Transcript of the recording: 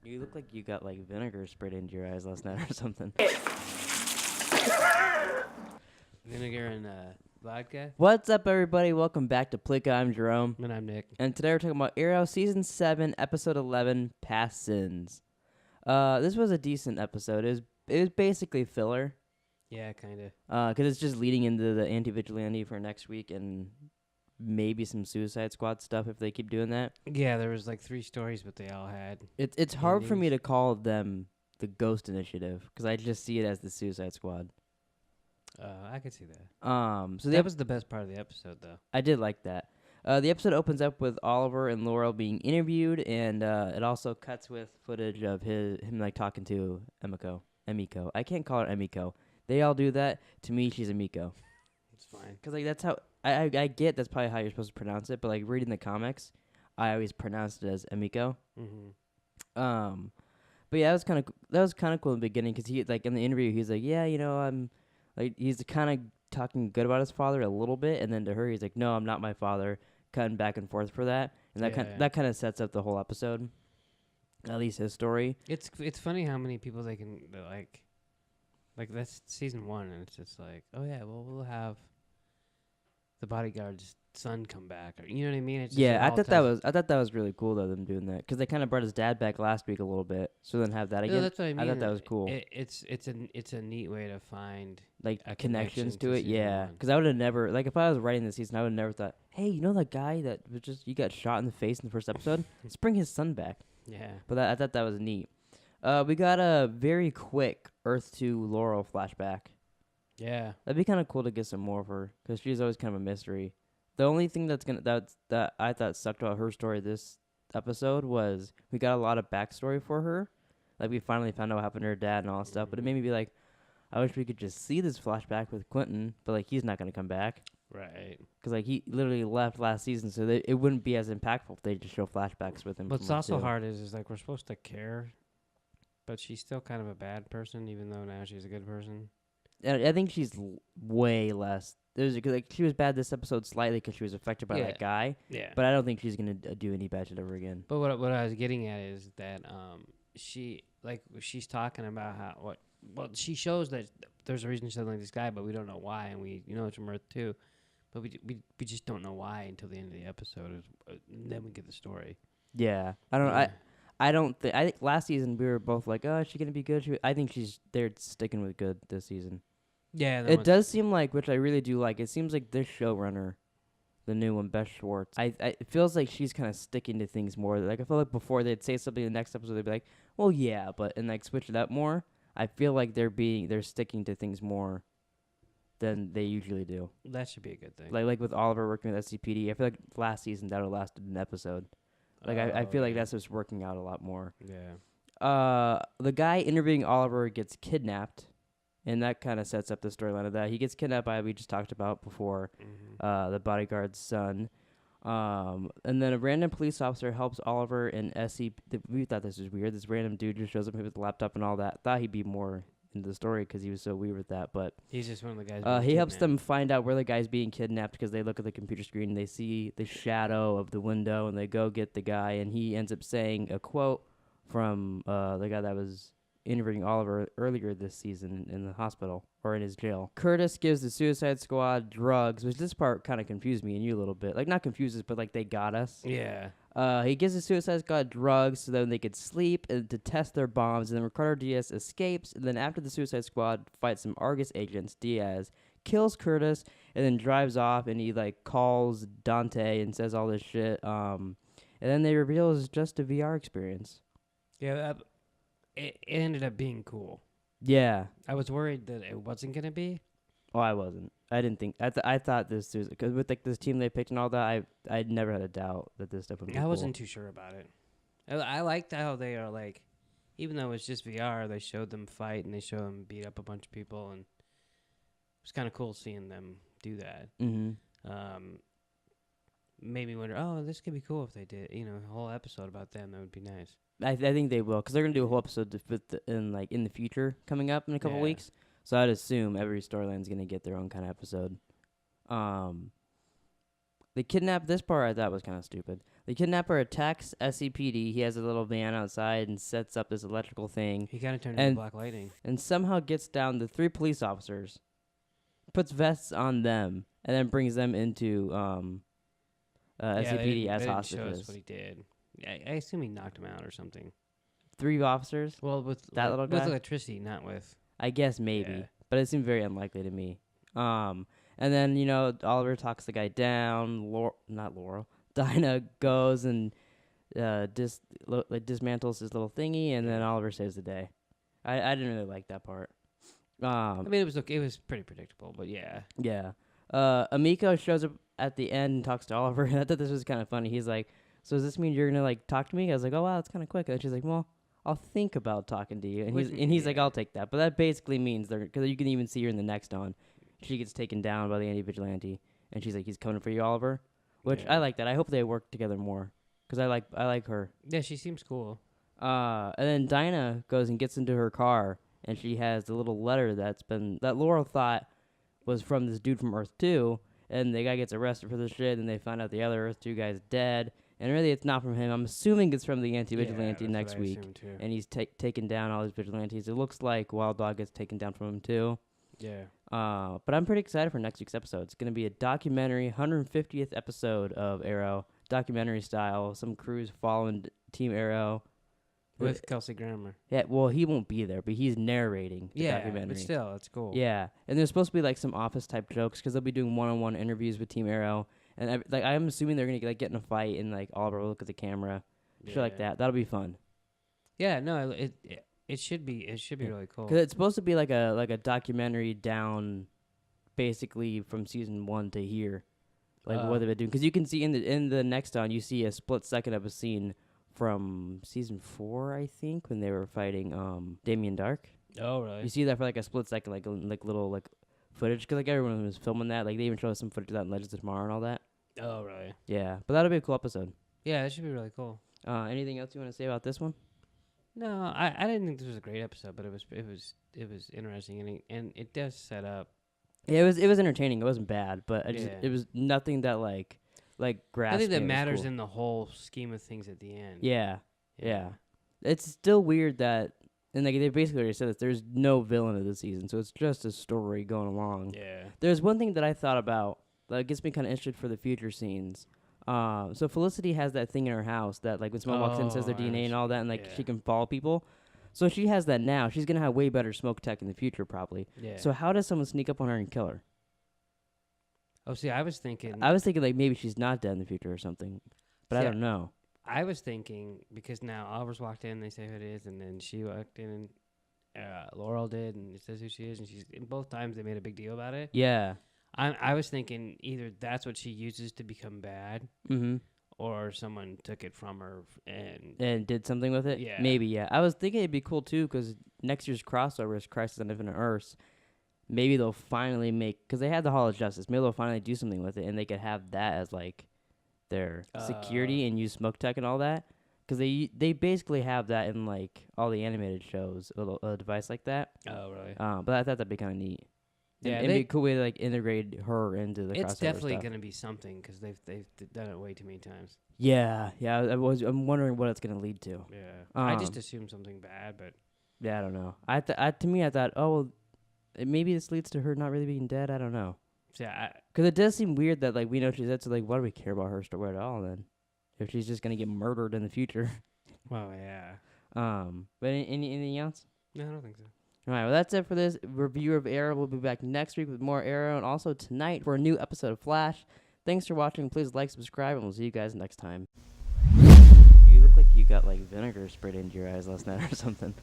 You look like you got like vinegar sprayed into your eyes last night or something. Vinegar and vodka. What's up, everybody? Welcome back to Pleeka. I'm Jerome, And I'm Nick. and today we're talking about Arrow Season 7, Episode 11, Past Sins. This was a decent episode. It was basically filler, Yeah, kind of. because it's just leading into the anti-vigilante for next week and maybe some Suicide Squad stuff if they keep doing that. Yeah, there was like 3 stories, but they all had. It's hard for me endings. to call them the Ghost Initiative because I just see it as the Suicide Squad. I could see that. So That was the best part of the episode, though. I did like that. The episode opens up with Oliver and Laurel being interviewed, and it also cuts with footage of him like talking to Emiko. I can't call her Emiko. They all do that. To me, she's Emiko. It's fine. Because like that's how I get. That's probably how you're supposed to pronounce it. But like reading the comics, I always pronounced it as Emiko. Mm-hmm. But yeah, that was kind of cool in the beginning because he like in the interview he's like, yeah, I'm like he's kind of talking good about his father a little bit, and then to her he's like, no, I'm not my father, cutting back and forth for that, and that kind of sets up the whole episode, at least his story. It's funny how many people they can like that's season 1, and it's just like, oh yeah, well we'll have the bodyguard's son come back, or you know what I mean? It's just Yeah, all I thought that was really cool though them doing that because they kind of brought his dad back last week a little bit, so then have that again. No, that's what I mean. I thought that was cool. It's a neat way to find Like a connections connection to to it, season yeah. one. Because I would have never, like, if I was writing this season, I would have never thought, hey, you know that guy that was just you got shot in the face in the first episode? Let's bring his son back. Yeah. But I thought that was neat. We got a very quick Earth 2 Laurel flashback. Yeah. That'd be kind of cool to get some more of her because she's always kind of a mystery. The only thing that I thought sucked about her story this episode was we got a lot of backstory for her. Like we finally found out what happened to her dad and all that stuff. But it made me be like, I wish we could just see this flashback with Quentin, but like he's not gonna come back Right. because like he literally left last season, so it wouldn't be as impactful if they just show flashbacks with him. What's from also two. hard is like we're supposed to care, but she's still kind of a bad person, even though now she's a good person. And I think she's way less. There's like she was bad this episode slightly because she was affected by Yeah. that guy, Yeah. but I don't think she's gonna do any bad shit ever again. But what I was getting at is that she's talking about how she shows that there's a reason she doesn't like this guy, but we don't know why, and we it's from Earth 2, but we just don't know why until the end of the episode, and then we get the story. Yeah, I don't. Yeah. I don't think. I think last season we were both like, oh, is she gonna be good? I think they're sticking with good this season. Yeah. It does seem like, which I really do like, it seems like this showrunner, the new one, Beth Schwartz, it feels like she's kind of sticking to things more. Like, I feel like before they'd say something in the next episode, they'd be like, well, yeah, but, and like switch it up more. I feel like they're sticking to things more than they usually do. That should be a good thing. Like with Oliver working with SCPD, I feel like last season that would have lasted an episode. Like, I feel like that's just working out a lot more. Yeah. The guy interviewing Oliver gets kidnapped. And that kind of sets up the storyline of that. He gets kidnapped by, we just talked about before, the bodyguard's son. And then a random police officer helps Oliver and Essie. We thought this was weird. This random dude just shows up with a laptop and all that. Thought he'd be more into the story because he was so weird with that. But he's just one of the guys. he helps them find out where the guy's being kidnapped because they look at the computer screen and they see the shadow of the window and they go get the guy. And he ends up saying a quote from the guy that was interviewing Oliver earlier this season in the hospital or in his jail. Curtis gives the Suicide Squad drugs, which this part kind of confused me and you a little bit. Like, not confused us, but like they got us. Yeah. He gives the Suicide Squad drugs so then they could sleep and to test their bombs. And then Ricardo Diaz escapes. And then after the Suicide Squad fights some Argus agents, Diaz kills Curtis and then drives off. And he like calls Dante and says all this shit. And then they reveal it's just a VR experience. Yeah. It ended up being cool. Yeah. I was worried that it wasn't gonna be. Oh, I wasn't. I didn't think. I thought this was because with like this team they picked and all that. I'd never had a doubt that this stuff would be. I wasn't too sure about it. I liked how they are like, even though it's just VR, they showed them fight and they showed them beat up a bunch of people, and it was kind of cool seeing them do that. Mm-hmm. Made me wonder. Oh, this could be cool if they did. A whole episode about them. That would be nice. I think they will because they're gonna do a whole episode to fit in the future coming up in a couple weeks. So I'd assume every storyline's gonna get their own kind of episode. They kidnap. This part I thought was kind of stupid. The kidnapper attacks SCPD. He has a little van outside and sets up this electrical thing, He kind of turned into Black Lightning. and somehow gets down to 3 police officers, puts vests on them, and then brings them into SCPD as Show us hostages. what he did. I assume he knocked him out or something. 3 officers? Well, with That little with guy? electricity, not with. I guess maybe, Yeah. but it seemed very unlikely to me. And then Oliver talks the guy down. Not Laurel. Dinah goes and dismantles his little thingy, and then Oliver saves the day. I didn't really like that part. I mean, it was okay. It was pretty predictable, but yeah. Yeah. Amiko shows up at the end and talks to Oliver, and I thought this was kind of funny. He's like, "So does this mean you're gonna like talk to me?" I was like, "Oh wow, that's kind of quick." And she's like, "Well, I'll think about talking to you." And he's like, "I'll take that." But that basically means because you can even see her in the next on. She gets taken down by the anti-vigilante, and she's like, "He's coming for you, Oliver," which I like that. I hope they work together more because I like her. Yeah, she seems cool. And then Dinah goes and gets into her car, and she has the little letter that Laurel thought was from this dude from Earth 2, and the guy gets arrested for this shit, and they find out the other Earth 2 guy's dead, and really it's not from him. I'm assuming it's from the anti-vigilante next week, and he's taken down all his vigilantes. It looks like Wild Dog gets taken down from him too. Yeah. But I'm pretty excited for next week's episode. It's going to be a documentary, 150th episode of Arrow, documentary style. Some crews following Team Arrow. With Kelsey Grammer. Yeah, well, he won't be there, but he's narrating the documentary. But still, that's cool. Yeah, and there's supposed to be like some office type jokes because they'll be doing one-on-one interviews with Team Arrow, and I'm assuming they're gonna get in a fight and like Oliver will look at the camera, shit like that. That'll be fun. Yeah, no, it should be really cool. Because it's supposed to be like a documentary down, basically from season 1 to here, like what they've been doing. Because you can see in the next on, you see a split second of a scene from season 4, I think, when they were fighting Damien Dark. Oh, really? You see that for like a split second, like little like footage, because like everyone was filming that. Like they even showed us some footage of that in Legends of Tomorrow and all that. Oh, really? Yeah, but that'll be a cool episode. Yeah, that should be really cool. Anything else you want to say about this one? No, I didn't think this was a great episode, but it was interesting, and it does set up. Yeah, it was entertaining. It wasn't bad, but it was nothing that like grasped. Nothing that me. matters Cool. in the whole scheme of things at the end. Yeah. It's still weird that, and like they basically already said this, there's no villain of the season, so it's just a story going along. Yeah. There's one thing that I thought about that gets me kind of interested for the future scenes. So Felicity has that thing in her house that like when someone walks in, says their DNA and all that, and like she can follow people. So she has that now. She's gonna have way better smoke tech in the future, probably. Yeah. So how does someone sneak up on her and kill her? Oh, see, I was thinking like maybe she's not dead in the future or something, but I don't know. I was thinking because now Oliver's walked in, they say who it is, and then she walked in, and Laurel did, and it says who she is, and in both times they made a big deal about it. Yeah. I was thinking either that's what she uses to become bad, or someone took it from her and did something with it. Yeah. Maybe. Yeah. I was thinking it'd be cool too because next year's crossover is Crisis on Infinite Earths. Maybe they'll finally because they had the Hall of Justice. Maybe they'll finally do something with it, and they could have that as like their security and use smoke tech and all that. Because they basically have that in like all the animated shows, a device like that. Oh, really? But I thought that'd be kind of neat. Yeah, it'd be a cool way to like integrate her into the crossover It's definitely stuff. going to be something because they've done it way too many times. Yeah. I'm wondering what it's gonna lead to. Yeah, I just assumed something bad, but yeah, I don't know. I thought, oh, well, maybe this leads to her not really being dead. I don't know. yeah, Because it does seem weird that like we know she's dead, so like why do we care about her story at all then? If she's just gonna get murdered in the future. well, yeah. But anything else? No, I don't think so. All right, well that's it for this review of Arrow. We'll be back next week with more Arrow, and also tonight for a new episode of Flash. Thanks for watching. Please like, subscribe, and we'll see you guys next time. You look like you got like vinegar sprayed into your eyes last night or something.